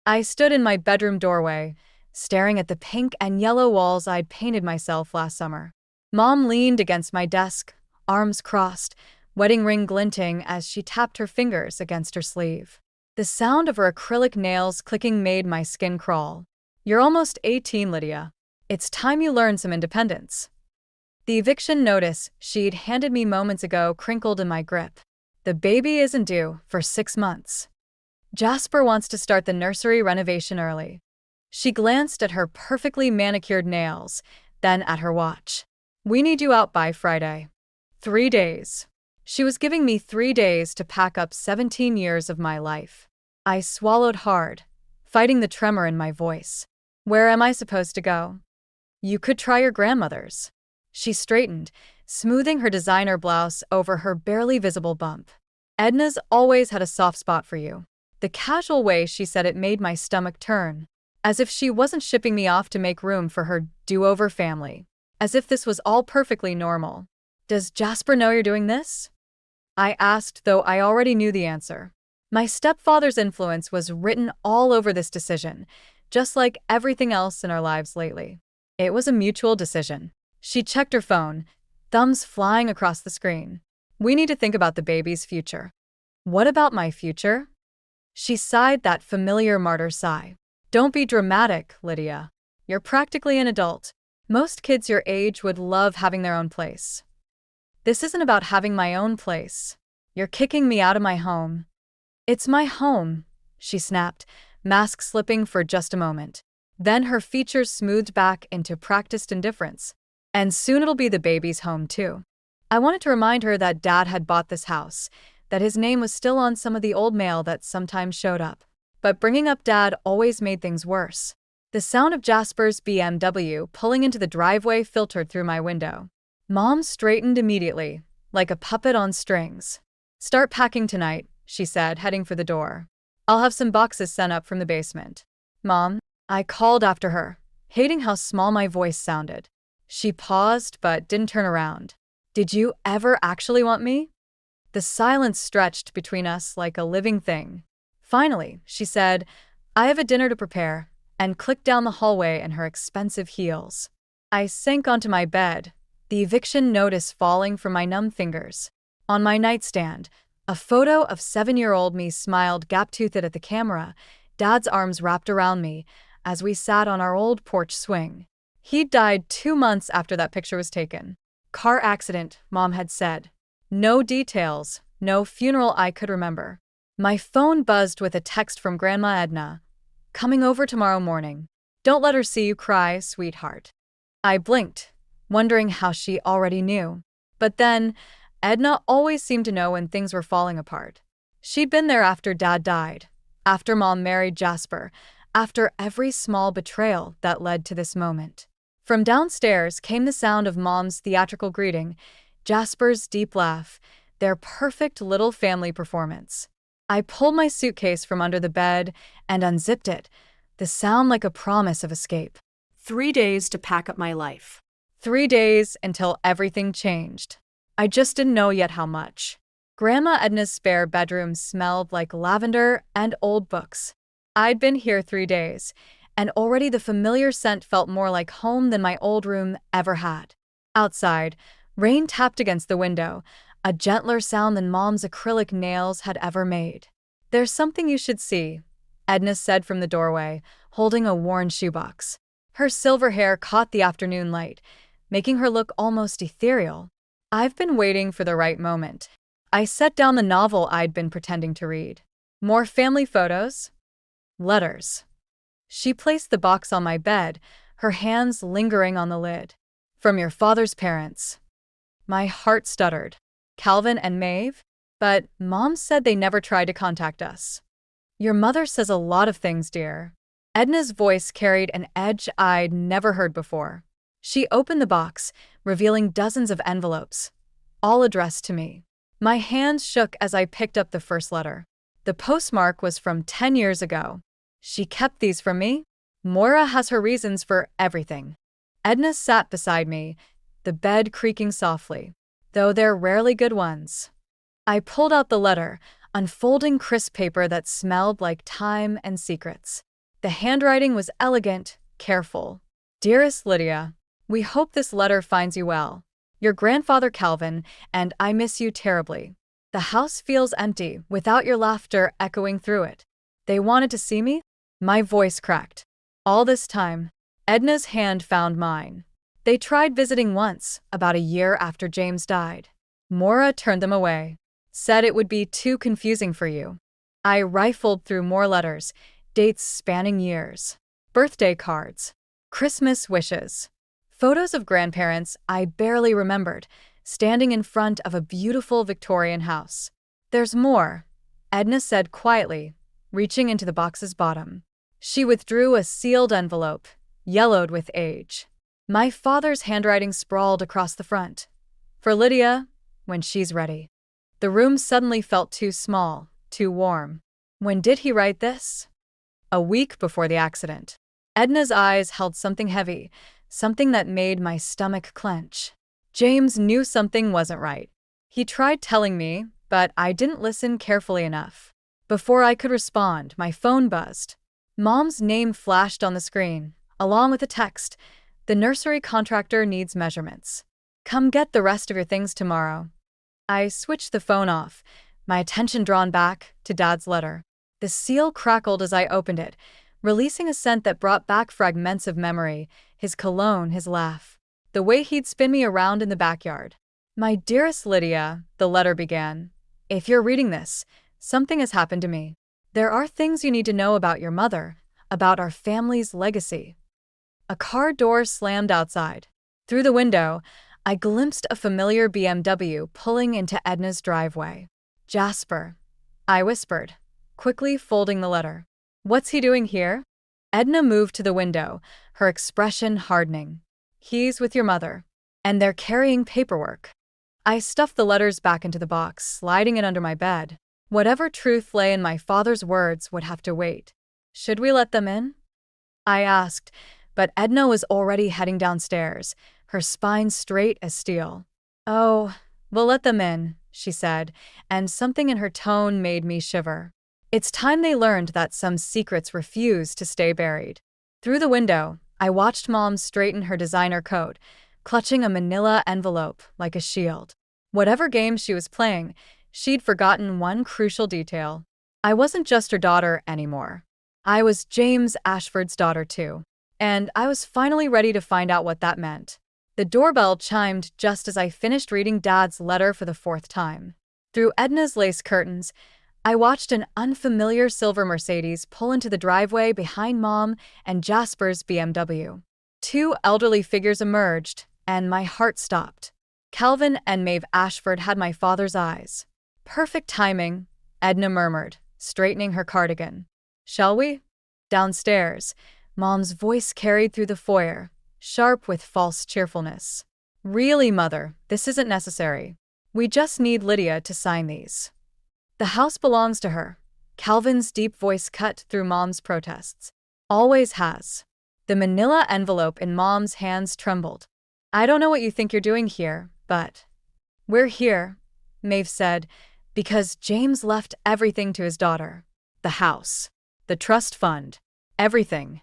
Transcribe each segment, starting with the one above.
I stood in my bedroom doorway, staring at the pink and yellow walls I'd painted myself last summer. Mom leaned against my desk, arms crossed, wedding ring glinting as she tapped her fingers against her sleeve. The sound of her acrylic nails clicking made my skin crawl. "You're almost 18, Lydia. It's time you learned some independence." The eviction notice she'd handed me moments ago crinkled in my grip. "The baby isn't due for 6 months. Jasper wants to start the nursery renovation early." She glanced at her perfectly manicured nails, then at her watch. "We need you out by Friday." 3 days. She was giving me 3 days to pack up 17 years of my life. I swallowed hard, fighting the tremor in my voice. "Where am I supposed to go?" "You could try your grandmother's." She straightened, smoothing her designer blouse over her barely visible bump. "Edna's always had a soft spot for you." The casual way she said it made my stomach turn. As if she wasn't shipping me off to make room for her do-over family. As if this was all perfectly normal. "Does Jasper know you're doing this?" I asked, though I already knew the answer. My stepfather's influence was written all over this decision, just like everything else in our lives lately. It was a mutual decision. She checked her phone, thumbs flying across the screen. "We need to think about the baby's future." "What about my future?" She sighed that familiar martyr sigh. "Don't be dramatic, Lydia. You're practically an adult. Most kids your age would love having their own place." "This isn't about having my own place. You're kicking me out of my home." "It's my home," she snapped, mask slipping for just a moment. Then her features smoothed back into practiced indifference. "And soon it'll be the baby's home, too." I wanted to remind her that Dad had bought this house, that his name was still on some of the old mail that sometimes showed up. But bringing up Dad always made things worse. The sound of Jasper's BMW pulling into the driveway filtered through my window. Mom straightened immediately, like a puppet on strings. "Start packing tonight," she said, heading for the door. "I'll have some boxes sent up from the basement." "Mom," I called after her, hating how small my voice sounded. She paused but didn't turn around. "Did you ever actually want me?" The silence stretched between us like a living thing. Finally, she said, "I have a dinner to prepare," and clicked down the hallway in her expensive heels. I sank onto my bed, the eviction notice falling from my numb fingers. On my nightstand, a photo of 7-year-old me smiled gap-toothed at the camera, Dad's arms wrapped around me, as we sat on our old porch swing. He'd died 2 months after that picture was taken. "Car accident," Mom had said. No details, no funeral I could remember. My phone buzzed with a text from Grandma Edna. "Coming over tomorrow morning. Don't let her see you cry, sweetheart." I blinked, wondering how she already knew. But then, Edna always seemed to know when things were falling apart. She'd been there after Dad died, after Mom married Jasper, after every small betrayal that led to this moment. From downstairs came the sound of Mom's theatrical greeting, Jasper's deep laugh, their perfect little family performance. I pulled my suitcase from under the bed and unzipped it, the sound like a promise of escape. 3 days to pack up my life. 3 days until everything changed. I just didn't know yet how much. Grandma Edna's spare bedroom smelled like lavender and old books. I'd been here 3 days, and already the familiar scent felt more like home than my old room ever had. Outside, rain tapped against the window, a gentler sound than Mom's acrylic nails had ever made. "There's something you should see," Edna said from the doorway, holding a worn shoebox. Her silver hair caught the afternoon light, making her look almost ethereal. "I've been waiting for the right moment." I set down the novel I'd been pretending to read. "More family photos?" "Letters." She placed the box on my bed, her hands lingering on the lid. "From your father's parents." My heart stuttered. "Calvin and Maeve?" "But Mom said they never tried to contact us." "Your mother says a lot of things, dear." Edna's voice carried an edge I'd never heard before. She opened the box, revealing dozens of envelopes, all addressed to me. My hands shook as I picked up the first letter. The postmark was from 10 years ago. She kept these from me? Moira has her reasons for everything. Edna sat beside me, the bed creaking softly, though they're rarely good ones. I pulled out the letter, unfolding crisp paper that smelled like time and secrets. The handwriting was elegant, careful. Dearest Lydia, we hope this letter finds you well. Your grandfather Calvin, and I miss you terribly. The house feels empty without your laughter echoing through it. They wanted to see me? My voice cracked. All this time, Edna's hand found mine. They tried visiting once, about a year after James died. Maura turned them away, said it would be too confusing for you. I rifled through more letters, dates spanning years, birthday cards, Christmas wishes, photos of grandparents I barely remembered, standing in front of a beautiful Victorian house. There's more, Edna said quietly, reaching into the box's bottom. She withdrew a sealed envelope, yellowed with age. My father's handwriting sprawled across the front. For Lydia, when she's ready. The room suddenly felt too small, too warm. When did he write this? A week before the accident. Edna's eyes held something heavy, something that made my stomach clench. James knew something wasn't right. He tried telling me, but I didn't listen carefully enough. Before I could respond, my phone buzzed. Mom's name flashed on the screen, along with a text. The nursery contractor needs measurements. Come get the rest of your things tomorrow. I switched the phone off, my attention drawn back to Dad's letter. The seal crackled as I opened it, releasing a scent that brought back fragments of memory, his cologne, his laugh, the way he'd spin me around in the backyard. My dearest Lydia, the letter began. If you're reading this, something has happened to me. There are things you need to know about your mother, about our family's legacy. A car door slammed outside. Through the window, I glimpsed a familiar BMW pulling into Edna's driveway. Jasper, I whispered, quickly folding the letter. What's he doing here? Edna moved to the window, her expression hardening. He's with your mother, and they're carrying paperwork. I stuffed the letters back into the box, sliding it under my bed. Whatever truth lay in my father's words would have to wait. Should we let them in? I asked, but Edna was already heading downstairs, her spine straight as steel. Oh, we'll let them in, she said, and something in her tone made me shiver. It's time they learned that some secrets refuse to stay buried. Through the window, I watched Mom straighten her designer coat, clutching a manila envelope like a shield. Whatever game she was playing, she'd forgotten one crucial detail. I wasn't just her daughter anymore. I was James Ashford's daughter too. And I was finally ready to find out what that meant. The doorbell chimed just as I finished reading Dad's letter for the 4th time. Through Edna's lace curtains, I watched an unfamiliar silver Mercedes pull into the driveway behind Mom and Jasper's BMW. 2 elderly figures emerged, and my heart stopped. Calvin and Maeve Ashford had my father's eyes. Perfect timing, Edna murmured, straightening her cardigan. Shall we? Downstairs, Mom's voice carried through the foyer, sharp with false cheerfulness. Really, Mother, this isn't necessary. We just need Lydia to sign these. The house belongs to her. Calvin's deep voice cut through Mom's protests. Always has. The manila envelope in Mom's hands trembled. I don't know what you think you're doing here, but we're here, Maeve said, because James left everything to his daughter. The house, the trust fund, everything.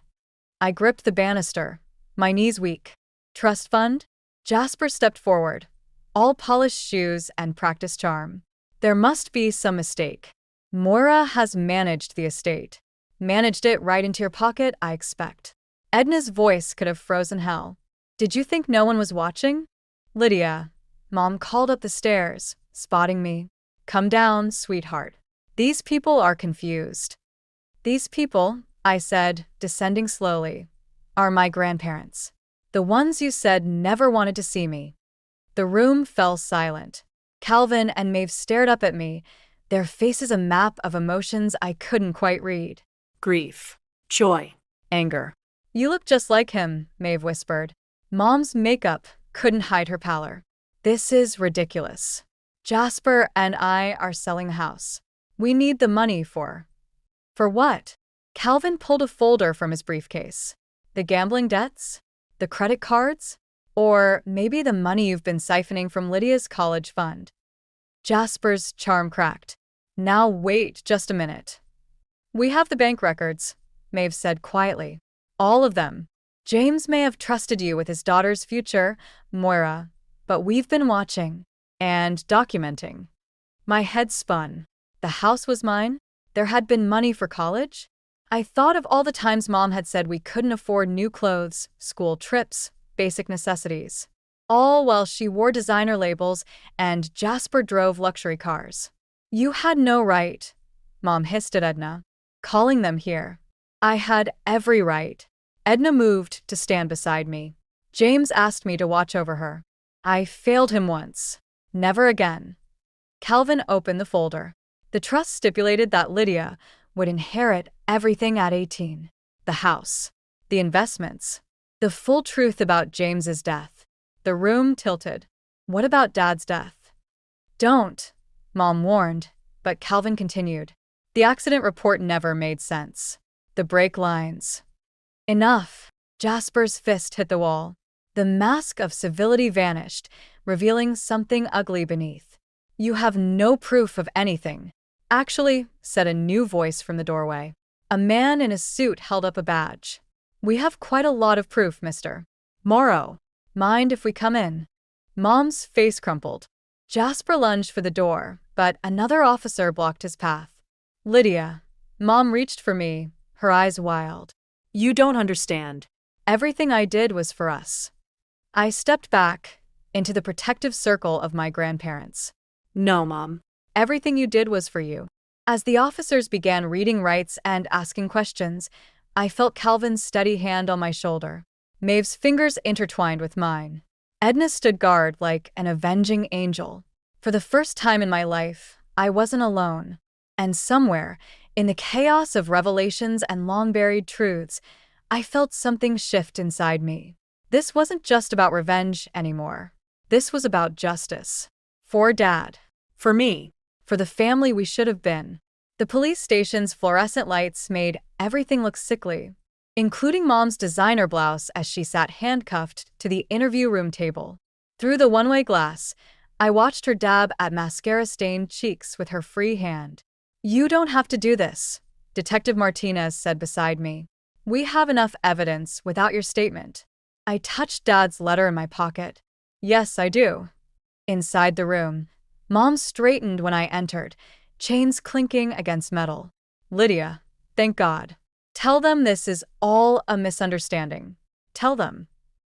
I gripped the banister, my knees weak. Trust fund? Jasper stepped forward, all polished shoes and practiced charm. There must be some mistake. Maura has managed the estate. Managed it right into your pocket, I expect. Edna's voice could have frozen hell. Did you think no one was watching? Lydia, Mom called up the stairs, spotting me. Come down, sweetheart. These people are confused. These people, I said, descending slowly, are my grandparents. The ones you said never wanted to see me. The room fell silent. Calvin and Maeve stared up at me, their faces a map of emotions I couldn't quite read. Grief. Joy. Anger. You look just like him, Maeve whispered. Mom's makeup couldn't hide her pallor. This is ridiculous. Jasper and I are selling the house. We need the money for what? Calvin pulled a folder from his briefcase. The gambling debts? The credit cards? Or maybe the money you've been siphoning from Lydia's college fund. Jasper's charm cracked. Now wait just a minute. We have the bank records. Maeve said quietly. All of them. James may have trusted you with his daughter's future, Moira, but we've been watching and documenting. My head spun. The house was mine? There had been money for college? I thought of all the times Mom had said we couldn't afford new clothes, school trips, basic necessities. All while she wore designer labels and Jasper drove luxury cars. You had no right, Mom hissed at Edna, calling them here. I had every right. Edna moved to stand beside me. James asked me to watch over her. I failed him once. Never again. Calvin opened the folder. The trust stipulated that Lydia would inherit everything at 18. The house, the investments, the full truth about James's death. The room tilted. What about Dad's death? Don't, Mom warned, but Calvin continued. The accident report never made sense. The brake lines. Enough. Jasper's fist hit the wall. The mask of civility vanished, revealing something ugly beneath. You have no proof of anything. Actually, said a new voice from the doorway. A man in a suit held up a badge. We have quite a lot of proof, mister. Morrow. Mind if we come in? Mom's face crumpled. Jasper lunged for the door, but another officer blocked his path. Lydia. Mom reached for me, her eyes wild. You don't understand. Everything I did was for us. I stepped back into the protective circle of my grandparents. No, Mom. Everything you did was for you. As the officers began reading rights and asking questions, I felt Calvin's steady hand on my shoulder. Maeve's fingers intertwined with mine. Edna stood guard like an avenging angel. For the first time in my life, I wasn't alone. And somewhere, in the chaos of revelations and long-buried truths, I felt something shift inside me. This wasn't just about revenge anymore. This was about justice. For Dad. For me. For the family we should have been. The police station's fluorescent lights made everything look sickly, including Mom's designer blouse as she sat handcuffed to the interview room table. Through the one-way glass, I watched her dab at mascara-stained cheeks with her free hand. You don't have to do this, Detective Martinez said beside me. We have enough evidence without your statement. I touched Dad's letter in my pocket. Yes, I do. Inside the room, Mom straightened when I entered, chains clinking against metal. Lydia, thank God. Tell them this is all a misunderstanding. Tell them.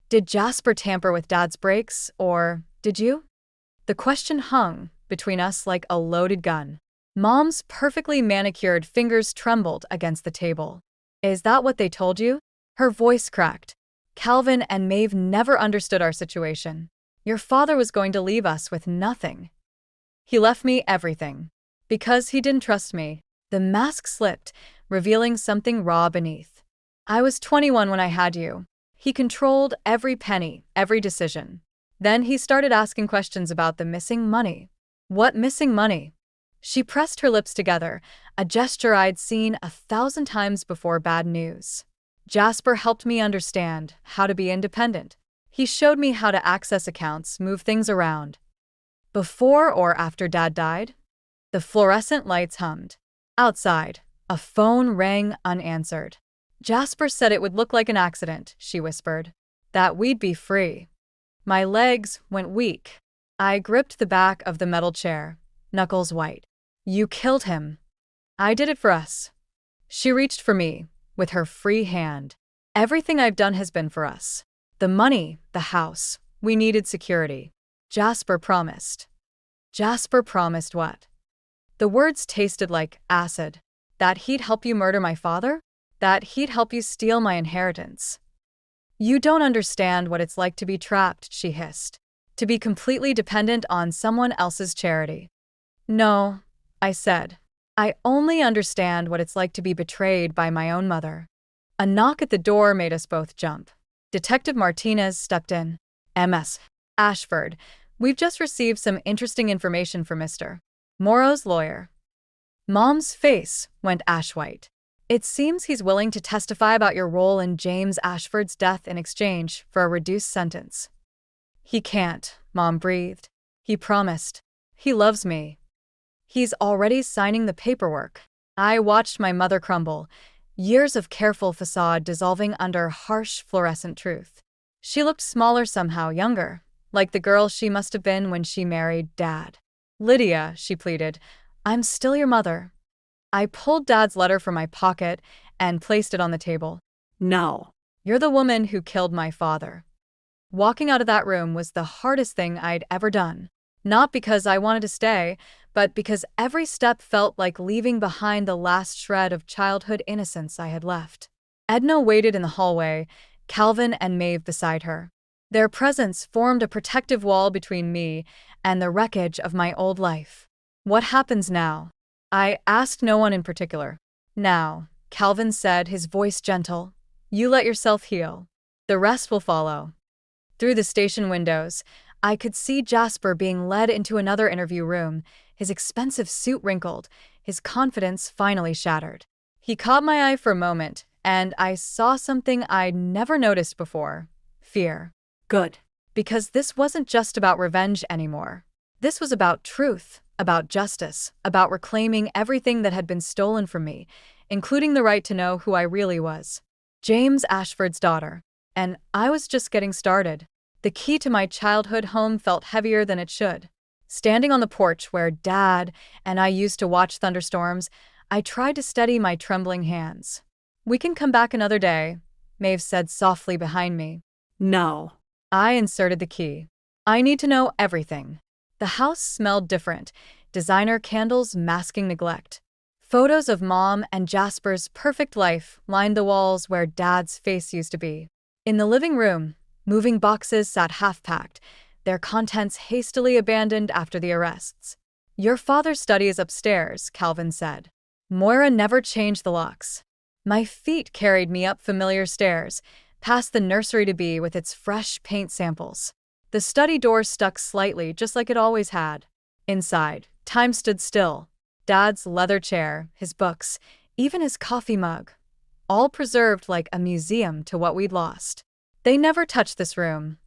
Did Jasper tamper with Dad's brakes, or did you? The question hung between us like a loaded gun. Mom's perfectly manicured fingers trembled against the table. Is that what they told you? Her voice cracked. Calvin and Maeve never understood our situation. Your father was going to leave us with nothing. He left me everything. Because he didn't trust me. The mask slipped, revealing something raw beneath. I was 21 when I had you. He controlled every penny, every decision. Then he started asking questions about the missing money. What missing money? She pressed her lips together, a gesture I'd seen 1,000 times before bad news. Jasper helped me understand how to be independent. He showed me how to access accounts, move things around. Before or after Dad died? The fluorescent lights hummed. Outside, a phone rang unanswered. Jasper said it would look like an accident, she whispered. That we'd be free. My legs went weak. I gripped the back of the metal chair, knuckles white. You killed him. I did it for us. She reached for me, with her free hand. Everything I've done has been for us. The money, the house. We needed security. Jasper promised. Jasper promised what? The words tasted like acid. That he'd help you murder my father? That he'd help you steal my inheritance. You don't understand what it's like to be trapped, she hissed. To be completely dependent on someone else's charity. No, I said. I only understand what it's like to be betrayed by my own mother. A knock at the door made us both jump. Detective Martinez stepped in. Ms. Ashford, we've just received some interesting information from Mr. Morrow's lawyer. Mom's face went ash-white. It seems he's willing to testify about your role in James Ashford's death in exchange for a reduced sentence. He can't, Mom breathed. He promised. He loves me. He's already signing the paperwork. I watched my mother crumble. years of careful facade dissolving under harsh fluorescent truth. She looked smaller somehow, younger, like the girl she must have been when she married Dad. "Lydia," she pleaded, "I'm still your mother." I pulled Dad's letter from my pocket and placed it on the table. No. "You're the woman who killed my father." Walking out of that room was the hardest thing I'd ever done. Not because I wanted to stay, but because every step felt like leaving behind the last shred of childhood innocence I had left. Edna waited in the hallway, Calvin and Maeve beside her. Their presence formed a protective wall between me and the wreckage of my old life. "What happens now?" I asked no one in particular. "Now," Calvin said, his voice gentle, "you let yourself heal. The rest will follow." Through the station windows, I could see Jasper being led into another interview room, his expensive suit wrinkled, his confidence finally shattered. He caught my eye for a moment, and I saw something I'd never noticed before: fear. Good. Because this wasn't just about revenge anymore. This was about truth, about justice, about reclaiming everything that had been stolen from me, including the right to know who I really was. James Ashford's daughter. And I was just getting started. The key to my childhood home felt heavier than it should. Standing on the porch where Dad and I used to watch thunderstorms, I tried to steady my trembling hands. "We can come back another day," Maeve said softly behind me. No. I inserted the key. "I need to know everything." The house smelled different, designer candles masking neglect. Photos of Mom and Jasper's perfect life lined the walls where Dad's face used to be. In the living room, moving boxes sat half-packed, their contents hastily abandoned after the arrests. "Your father's study is upstairs," Calvin said. Moira never changed the locks. My feet carried me up familiar stairs, past the nursery to be with its fresh paint samples. The study door stuck slightly, just like it always had. Inside, time stood still. Dad's leather chair, his books, even his coffee mug, all preserved like a museum to what we'd lost. "They never touched this room,"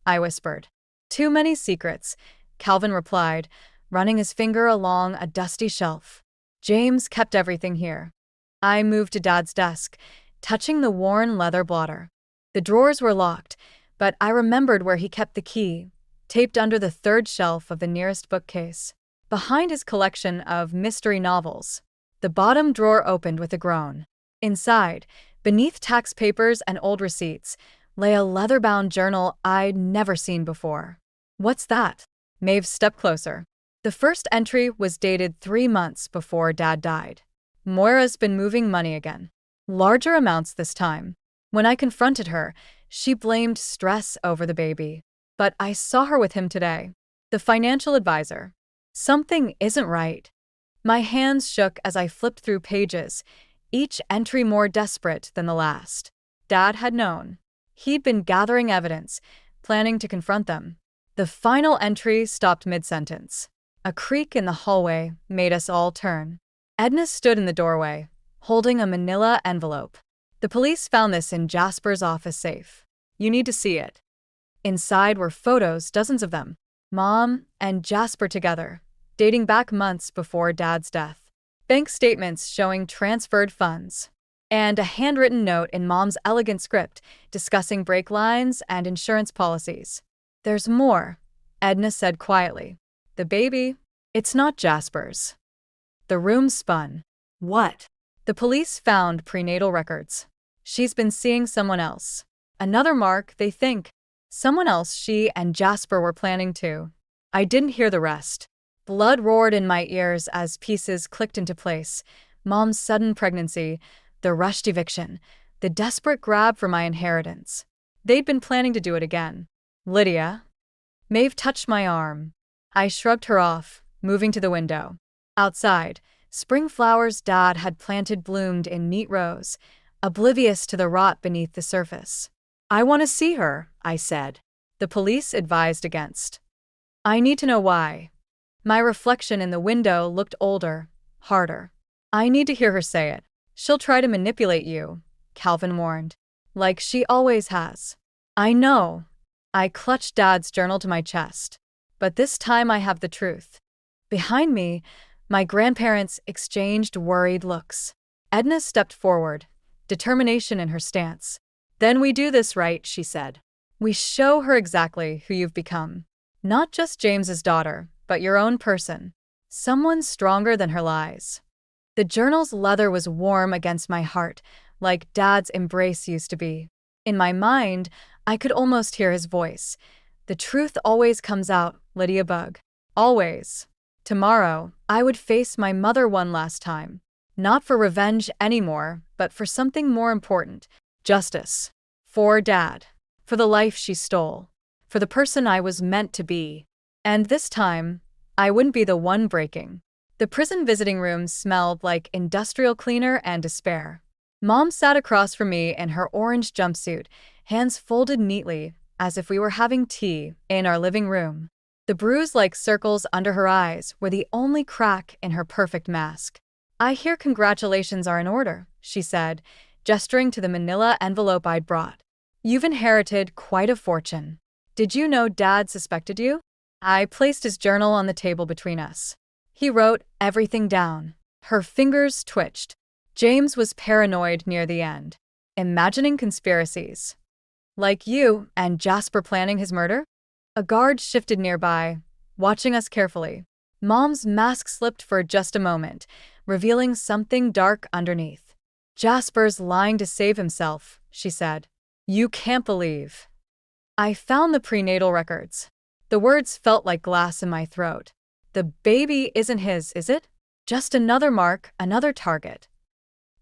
I whispered. "Too many secrets," Calvin replied, running his finger along a dusty shelf. "James kept everything here." I moved to Dad's desk, touching the worn leather blotter. The drawers were locked, but I remembered where he kept the key, taped under the third shelf of the nearest bookcase. Behind his collection of mystery novels, the bottom drawer opened with a groan. Inside, beneath tax papers and old receipts, lay a leather-bound journal I'd never seen before. "What's that?" Maeve stepped closer. The first entry was dated 3 months before Dad died. "Moira's been moving money again. Larger amounts this time." When I confronted her, she blamed stress over the baby. "But I saw her with him today." The financial advisor. "Something isn't right." My hands shook as I flipped through pages, each entry more desperate than the last. Dad had known. He'd been gathering evidence, planning to confront them. The final entry stopped mid-sentence. A creak in the hallway made us all turn. Edna stood in the doorway, holding a manila envelope. "The police found this in Jasper's office safe. You need to see it." Inside were photos, dozens of them. Mom and Jasper together, dating back months before Dad's death. Bank statements showing transferred funds. And a handwritten note in Mom's elegant script discussing brake lines and insurance policies. "There's more," Edna said quietly. "The baby, it's not Jasper's." The room spun. What? "The police found prenatal records. She's been seeing someone else. Another mark, they think. Someone else she and Jasper were planning to." I didn't hear the rest. Blood roared in my ears as pieces clicked into place. Mom's sudden pregnancy, the rushed eviction, the desperate grab for my inheritance. They'd been planning to do it again. "Lydia?" Maeve touched my arm. I shrugged her off, moving to the window. Outside, spring flowers Dad had planted bloomed in neat rows, oblivious to the rot beneath the surface. "I want to see her," I said. The police advised against. "I need to know why." My reflection in the window looked older, harder. "I need to hear her say it. She'll try to manipulate you," Calvin warned. "Like she always has." "I know." I clutched Dad's journal to my chest. "But this time I have the truth." Behind me, my grandparents exchanged worried looks. Edna stepped forward, determination in her stance. "Then we do this right," she said. "We show her exactly who you've become. Not just James's daughter, but your own person. Someone stronger than her lies." The journal's leather was warm against my heart, like Dad's embrace used to be. In my mind, I could almost hear his voice. "The truth always comes out, Lydia Bug. Always." Tomorrow, I would face my mother one last time. Not for revenge anymore, but for something more important. Justice. For Dad. For the life she stole. For the person I was meant to be. And this time, I wouldn't be the one breaking. The prison visiting room smelled like industrial cleaner and despair. Mom sat across from me in her orange jumpsuit, hands folded neatly, as if we were having tea in our living room. The bruise-like circles under her eyes were the only crack in her perfect mask. "I hear congratulations are in order," she said, gesturing to the manila envelope I'd brought. "You've inherited quite a fortune. Did you know Dad suspected you?" I placed his journal on the table between us. He wrote everything down. Her fingers twitched. James was paranoid near the end, imagining conspiracies. "Like you and Jasper planning his murder?" A guard shifted nearby, watching us carefully. Mom's mask slipped for just a moment, revealing something dark underneath. "Jasper's lying to save himself," she said. "You can't believe." I found the prenatal records. The words felt like glass in my throat. "The baby isn't his, is it? Just another mark, another target."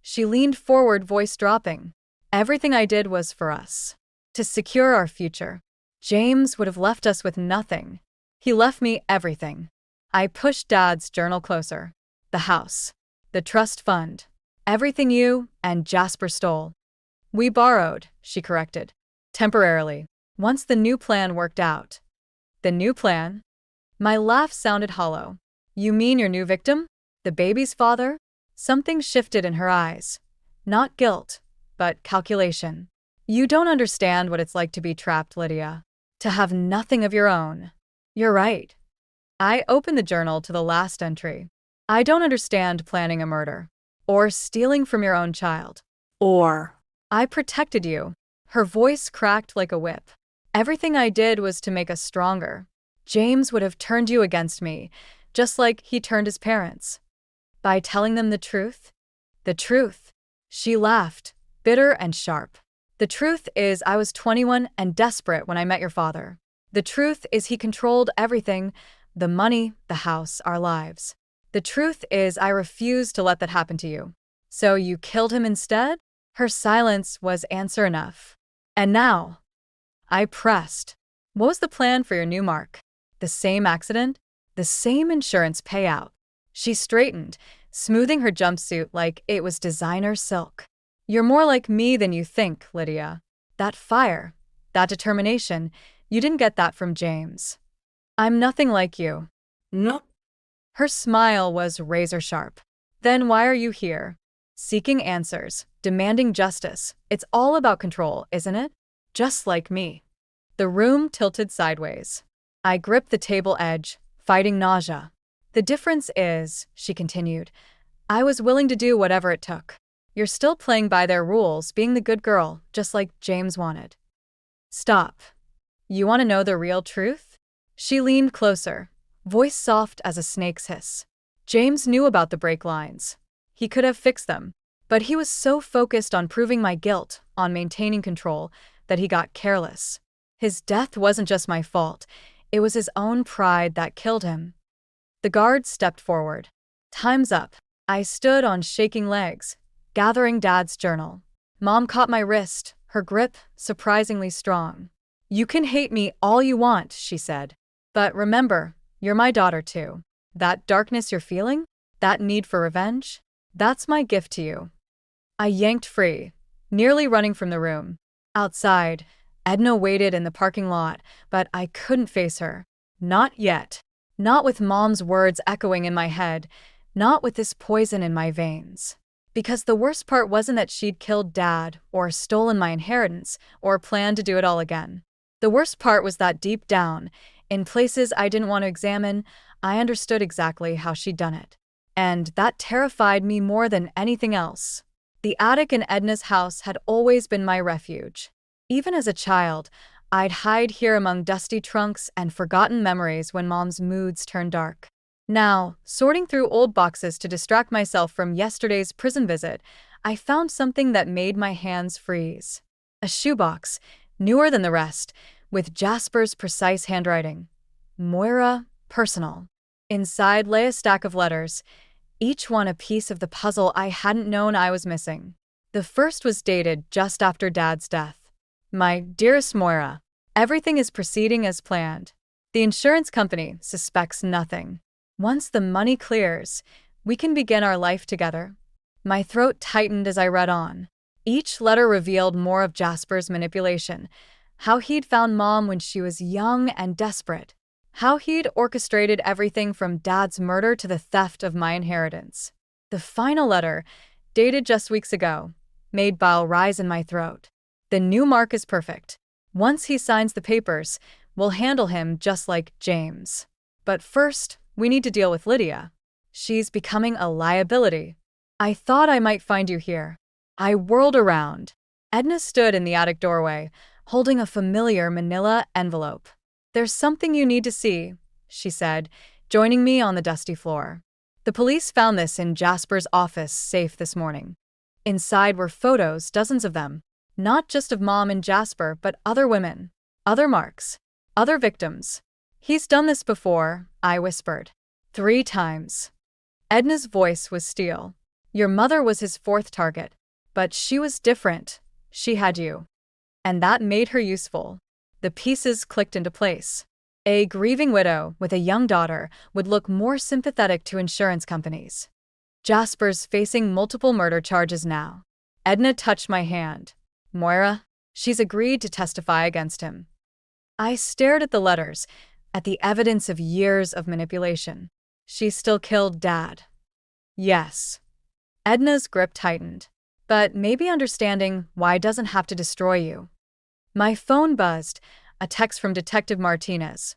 She leaned forward, voice dropping. "Everything I did was for us. To secure our future. James would have left us with nothing. He left me everything." I pushed Dad's journal closer. "The house. The trust fund. Everything you and Jasper stole." "We borrowed," she corrected. "Temporarily. Once the new plan worked out." "The new plan?" My laugh sounded hollow. "You mean your new victim? The baby's father?" Something shifted in her eyes. Not guilt, but calculation. "You don't understand what it's like to be trapped, Lydia. To have nothing of your own." "You're right." I opened the journal to the last entry. "I don't understand planning a murder. Or stealing from your own child. Or. I protected you." Her voice cracked like a whip. "Everything I did was to make us stronger. James would have turned you against me, just like he turned his parents. By telling them the truth." "The truth." She laughed, bitter and sharp. "The truth is I was 21 and desperate when I met your father. The truth is he controlled everything, the money, the house, our lives. The truth is I refused to let that happen to you. So you killed him instead?" Her silence was answer enough. "And now?" I pressed. "What was the plan for your new mark? The same accident? The same insurance payout?" She straightened, smoothing her jumpsuit like it was designer silk. "You're more like me than you think, Lydia. That fire, that determination, you didn't get that from James. I'm nothing like you." No. Her smile was razor sharp. "Then why are you here? Seeking answers, demanding justice. It's all about control, isn't it? Just like me." The room tilted sideways. I gripped the table edge, fighting nausea. "The difference is," she continued, "I was willing to do whatever it took. You're still playing by their rules, being the good girl, just like James wanted." "Stop. You want to know the real truth?" She leaned closer, voice soft as a snake's hiss. "James knew about the brake lines. He could have fixed them. But he was so focused on proving my guilt, on maintaining control, that he got careless. His death wasn't just my fault. It was his own pride that killed him." The guard stepped forward. "Time's up." I stood on shaking legs, gathering Dad's journal. Mom caught my wrist, her grip surprisingly strong. "You can hate me all you want," she said. "But remember, you're my daughter too. That darkness you're feeling? That need for revenge? That's my gift to you." I yanked free, nearly running from the room. Outside, Edna waited in the parking lot, but I couldn't face her. Not yet. Not with Mom's words echoing in my head. Not with this poison in my veins. Because the worst part wasn't that she'd killed Dad, or stolen my inheritance, or planned to do it all again. The worst part was that deep down, in places I didn't want to examine, I understood exactly how she'd done it. And that terrified me more than anything else. The attic in Edna's house had always been my refuge. Even as a child, I'd hide here among dusty trunks and forgotten memories when Mom's moods turned dark. Now, sorting through old boxes to distract myself from yesterday's prison visit, I found something that made my hands freeze. A shoebox, newer than the rest, with Jasper's precise handwriting. Moira, personal. Inside lay a stack of letters, each one a piece of the puzzle I hadn't known I was missing. The first was dated just after Dad's death. My dearest Moira, everything is proceeding as planned. The insurance company suspects nothing. Once the money clears, we can begin our life together. My throat tightened as I read on. Each letter revealed more of Jasper's manipulation, how he'd found Mom when she was young and desperate, how he'd orchestrated everything from Dad's murder to the theft of my inheritance. The final letter, dated just weeks ago, made bile rise in my throat. The new Mark is perfect. Once he signs the papers, we'll handle him just like James. But first, we need to deal with Lydia. She's becoming a liability. I thought I might find you here. I whirled around. Edna stood in the attic doorway, holding a familiar manila envelope. There's something you need to see, she said, joining me on the dusty floor. The police found this in Jasper's office safe this morning. Inside were photos, dozens of them. Not just of Mom and Jasper, but other women, other marks, other victims. He's done this before, I whispered. 3 times. Edna's voice was steel. Your mother was his 4th target, but she was different. She had you. And that made her useful. The pieces clicked into place. A grieving widow with a young daughter would look more sympathetic to insurance companies. Jasper's facing multiple murder charges now. Edna touched my hand. Moira, she's agreed to testify against him. I stared at the letters, at the evidence of years of manipulation. She still killed Dad. Yes. Edna's grip tightened. But maybe understanding why doesn't have to destroy you. My phone buzzed, a text from Detective Martinez.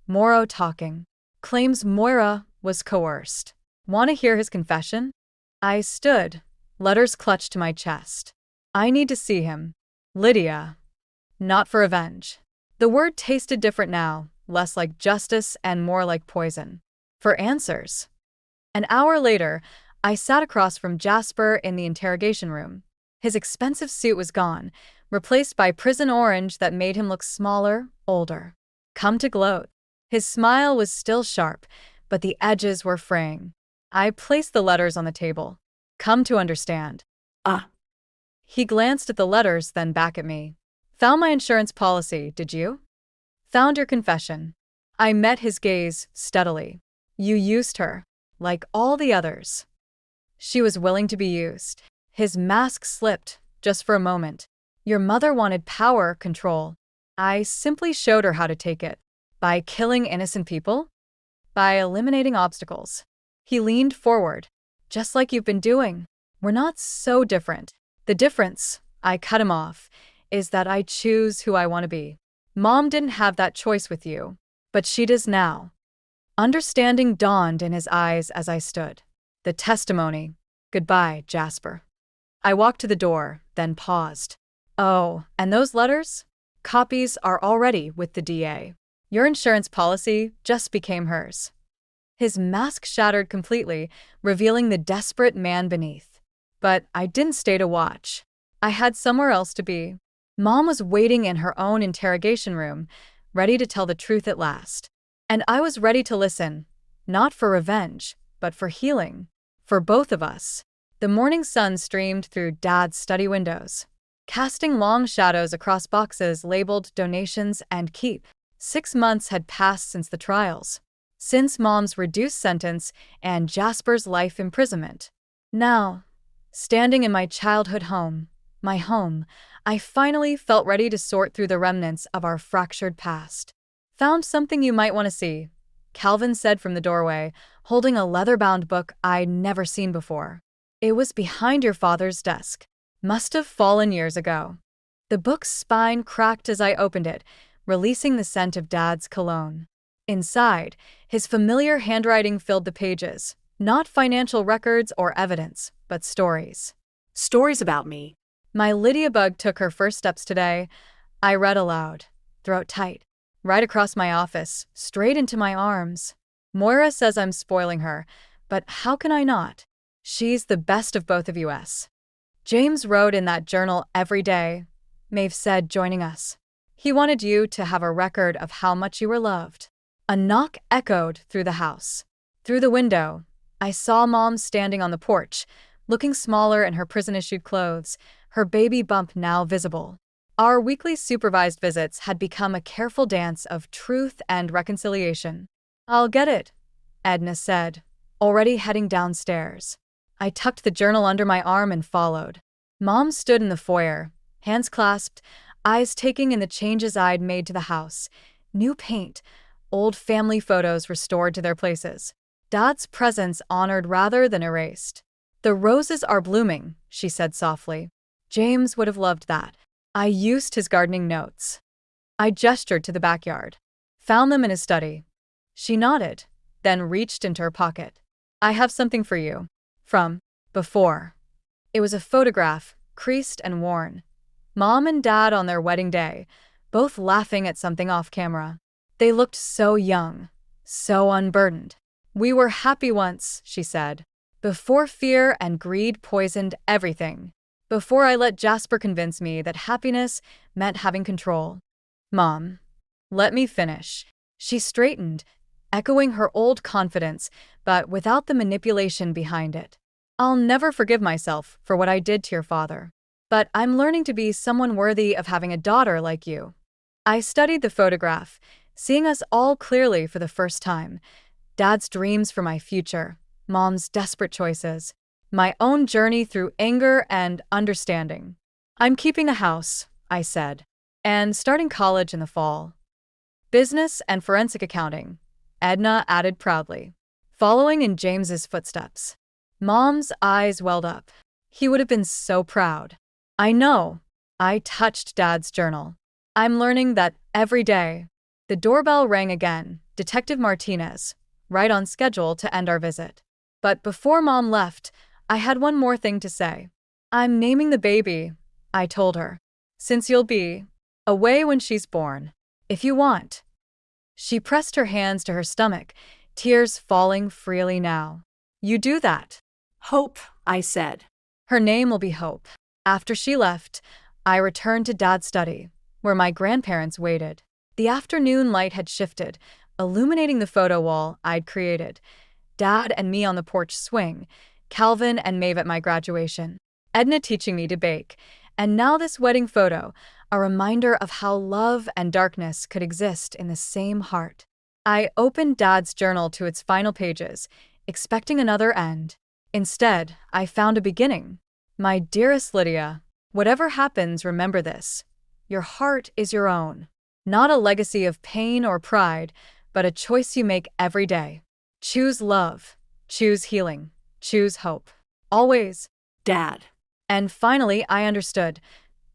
Morrow talking. Claims Moira was coerced. Want to hear his confession? I stood, letters clutched to my chest. I need to see him. Lydia. Not for revenge. The word tasted different now, less like justice and more like poison. For answers. An hour later, I sat across from Jasper in the interrogation room. His expensive suit was gone, replaced by prison orange that made him look smaller, older. Come to gloat. His smile was still sharp, but the edges were fraying. I placed the letters on the table. Come to understand. He glanced at the letters, then back at me. Found my insurance policy, did you? Found your confession. I met his gaze steadily. You used her, like all the others. She was willing to be used. His mask slipped, just for a moment. Your mother wanted power, control. I simply showed her how to take it. By killing innocent people? By eliminating obstacles. He leaned forward. Just like you've been doing. We're not so different. The difference, I cut him off, is that I choose who I want to be. Mom didn't have that choice with you, but she does now. Understanding dawned in his eyes as I stood. The testimony. Goodbye, Jasper. I walked to the door, then paused. Oh, and those letters? Copies are already with the DA. Your insurance policy just became hers. His mask shattered completely, revealing the desperate man beneath. But I didn't stay to watch. I had somewhere else to be. Mom was waiting in her own interrogation room, ready to tell the truth at last. And I was ready to listen, not for revenge, but for healing. For both of us. The morning sun streamed through Dad's study windows, casting long shadows across boxes labeled donations and keep. 6 months had passed since the trials, since Mom's reduced sentence and Jasper's life imprisonment. Now, standing in my childhood home, my home, I finally felt ready to sort through the remnants of our fractured past. Found something you might want to see, Calvin said from the doorway, holding a leather-bound book I'd never seen before. It was behind your father's desk. Must have fallen years ago. The book's spine cracked as I opened it, releasing the scent of Dad's cologne. Inside, his familiar handwriting filled the pages, not financial records or evidence, but stories. Stories about me. My Lydia bug took her first steps today. I read aloud, throat tight, right across my office, straight into my arms. Moira says I'm spoiling her, but how can I not? She's the best of both of us. James wrote in that journal every day, Maeve said, joining us. He wanted you to have a record of how much you were loved. A knock echoed through the house. Through the window, I saw Mom standing on the porch, looking smaller in her prison-issued clothes, her baby bump now visible. Our weekly supervised visits had become a careful dance of truth and reconciliation. I'll get it, Edna said, already heading downstairs. I tucked the journal under my arm and followed. Mom stood in the foyer, hands clasped, eyes taking in the changes I'd made to the house. New paint, old family photos restored to their places. Dad's presence honored rather than erased. The roses are blooming, she said softly. James would have loved that. I used his gardening notes. I gestured to the backyard. Found them in his study. She nodded, then reached into her pocket. I have something for you. From before. It was a photograph, creased and worn. Mom and Dad on their wedding day, both laughing at something off camera. They looked so young, so unburdened. We were happy once, she said, before fear and greed poisoned everything. Before I let Jasper convince me that happiness meant having control. Mom, let me finish. She straightened, echoing her old confidence, but without the manipulation behind it. I'll never forgive myself for what I did to your father. But I'm learning to be someone worthy of having a daughter like you. I studied the photograph, seeing us all clearly for the first time. Dad's dreams for my future, Mom's desperate choices, my own journey through anger and understanding. I'm keeping the house, I said, and starting college in the fall. Business and forensic accounting, Edna added proudly, following in James's footsteps. Mom's eyes welled up. He would have been so proud. I know. I touched Dad's journal. I'm learning that every day. The doorbell rang again, Detective Martinez, right on schedule to end our visit. But before Mom left, I had one more thing to say. I'm naming the baby, I told her, since you'll be away when she's born, if you want. She pressed her hands to her stomach, tears falling freely now. You do that. Hope, I said. Her name will be Hope. After she left, I returned to Dad's study, where my grandparents waited. The afternoon light had shifted, illuminating the photo wall I'd created. Dad and me on the porch swing, Calvin and Maeve at my graduation, Edna teaching me to bake, and now this wedding photo, a reminder of how love and darkness could exist in the same heart. I opened Dad's journal to its final pages, expecting another end. Instead, I found a beginning. My dearest Lydia, whatever happens, remember this. Your heart is your own. Not a legacy of pain or pride, but a choice you make every day. Choose love. Choose healing. Choose hope. Always. Dad. And finally, I understood.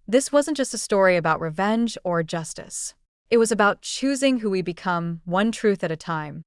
This wasn't just a story about revenge or justice. It was about choosing who we become, one truth at a time.